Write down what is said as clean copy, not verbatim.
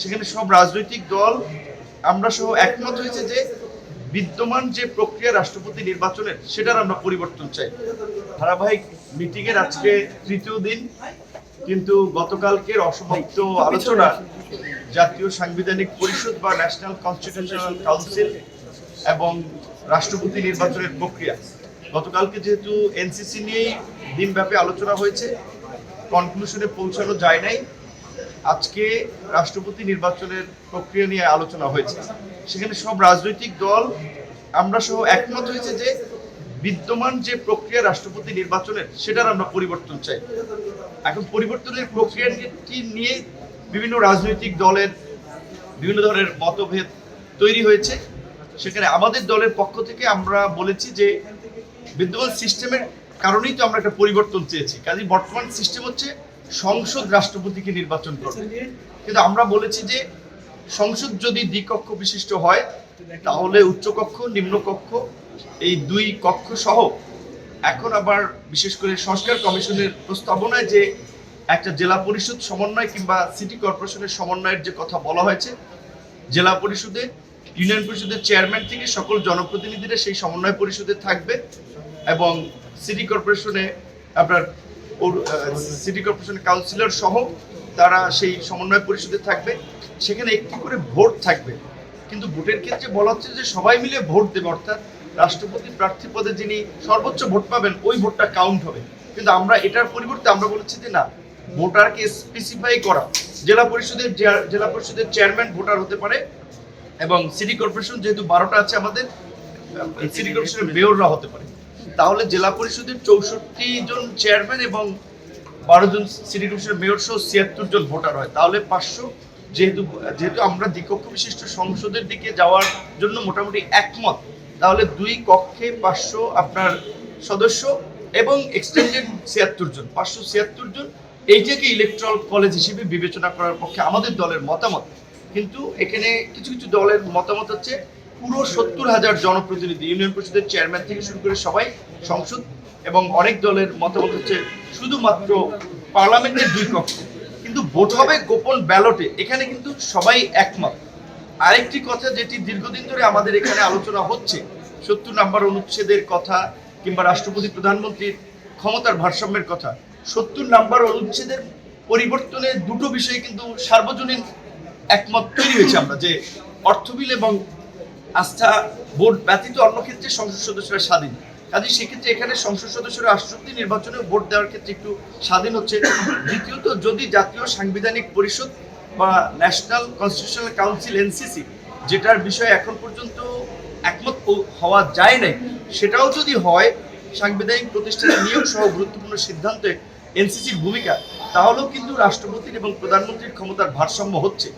সেখানে সব রাজনৈতিক দল আমরা সহ একমত হয়েছে যে বিদ্যমান যে প্রক্রিয়া রাষ্ট্রপতি নির্বাচনের সেটার আমরা পরিবর্তন চাই। ধারাবাহিক মিটিং এর আজকে তৃতীয় দিন, কিন্তু গতকালকের অসমাপ্ত আলোচনা জাতীয় সাংবিধানিক পরিষদ বা ন্যাশনাল কনস্টিটিউশনাল কাউন্সিল এবং রাষ্ট্রপতি নির্বাচনের প্রক্রিয়া, গতকালকে যেহেতু এনসিসি নিয়েই দিনব্যাপী আলোচনা হয়েছে, কনক্লুশনে পৌঁছানো যায় নাই। আজকে রাষ্ট্রপতি নির্বাচনের প্রক্রিয়া নিয়ে আলোচনা হয়েছে। সেখানে সব রাজনৈতিক দল আমরা সহ একমত হয়েছে যে বিদ্যমান যে প্রক্রিয়া রাষ্ট্রপতি নির্বাচনের সেটার আমরা পরিবর্তন চাই। এখন পরিবর্তনের প্রক্রিয়াটি নিয়ে বিভিন্ন রাজনৈতিক দলের বিভিন্ন ধরনের মতভেদ তৈরি হয়েছে। সেখানে আমাদের দলের পক্ষ থেকে আমরা বলেছি যে বিদ্যমান সিস্টেমের কারণেই তো আমরা একটা পরিবর্তন চেয়েছি। কাজে বর্তমান সিস্টেম হচ্ছে সংসদ রাষ্ট্রপতিকে নির্বাচন করবে, কিন্তু আমরা বলেছি যে সংসদ যদি দ্বিকক্ষ বিশিষ্ট হয় তাহলে উচ্চকক্ষ নিম্নকক্ষ এই দুই কক্ষ সহ এখন আবার বিশেষ করে সংস্কার কমিশনের প্রস্তাবনায় যে একটা জেলা পরিষদ সমন্বয় কিংবা সিটি কর্পোরেশনের সমন্বয়ের যে কথা বলা হয়েছে, জেলা পরিষদে ইউনিয়ন পরিষদের চেয়ারম্যান থেকে সকল জনপ্রতিনিধিরা সেই সমন্বয় পরিষদে থাকবে এবং সিটি কর্পোরেশনে আপনার সিটি কর্পোরেশন কাউন্সিলর সহ তারা সেই সমন্বয় পরিষদে থাকবে। সেখানে একটি করে ভোট থাকবে, কিন্তু ভোটের ক্ষেত্রে বলা হচ্ছে যে সবাই মিলে ভোট দেবে, অর্থাৎ রাষ্ট্রপতি প্রার্থী পদে যিনি সর্বোচ্চ ভোট পাবেন ওই ভোটটা কাউন্ট হবে। কিন্তু আমরা এটার পরিবর্তে আমরা বলেছি যে না, ভোটারকে স্পেসিফাই করা, জেলা পরিষদের চেয়ারম্যান ভোটার হতে পারে এবং সিটি কর্পোরেশন যেহেতু 12টা আছে আমাদের, সিটি কর্পোরেশনের মেয়ররা হতে পারে। তাহলে জেলা পরিষদের 64 জন চেয়ারম্যান এবং 12 জন সিটি কর্পোরেশনের মেয়র সহ 76 জন ভোটার হয়, তাহলে 500। যেহেতু আমরা দ্বিকক্ষ বিশিষ্ট সংসদের দিকে যাওয়ার জন্য মোটামুটি একমত, তাহলে দুই কক্ষে 500 আপনার সদস্য এবং এক্সটেন্ডেড 76 জন, 576 জন, এইটাকে ইলেকট্রাল কলেজ হিসেবে বিবেচনা করার পক্ষে আমাদের দলের মতামত। কিন্তু এখানে কিছু কিছু দলের মতামত হচ্ছে পুরো 70,000 জনপ্রতিনিধি ইউনিয়ন পরিষদের চেয়ারম্যান থেকে শুরু করে সবাই সংসদ, এবং অনেক দলের মতামত হচ্ছে শুধুমাত্র পার্লামেন্টের দুই কক্ষ, কিন্তু ভোট হবে গোপন ব্যালটে। এখানে কিন্তু সবাই একমত। আরেকটি কথা যেটি দীর্ঘদিন ধরে আমাদের এখানে আলোচনা হচ্ছে, 70 নম্বর অনুচ্ছেদের কথা কিংবা রাষ্ট্রপতি প্রধানমন্ত্রীর ক্ষমতার ভারসাম্যের কথা। 70 নম্বর অনুচ্ছেদের পরিবর্তনে দুটো বিষয়ে কিন্তু সার্বজনীন একমত তৈরি হয়েছে আমরা, যে অর্থ বিল এবং আস্থা ভোট ব্যতীত অন্য ক্ষেত্রে সংসদ সদস্যরা স্বাধীন। কাজে সেক্ষেত্রে এখানে সংসদ সদস্যরা রাষ্ট্রপতি নির্বাচনে ভোট দেওয়ার ক্ষেত্রে একটু স্বাধীন হচ্ছে। দ্বিতীয়ত, যদি জাতীয় সাংবিধানিক পরিষদ বা ন্যাশনাল কনস্টিটিউশনাল কাউন্সিল এনসিসি, যেটার বিষয়ে এখন পর্যন্ত একমত হওয়া যায় নাই, সেটাও যদি হয় সাংবিধানিক প্রতিষ্ঠানের নিয়োগ সহ গুরুত্বপূর্ণ সিদ্ধান্তে এনসিসির ভূমিকা, তাহলেও কিন্তু রাষ্ট্রপতির এবং প্রধানমন্ত্রীর ক্ষমতার ভারসাম্য হচ্ছে।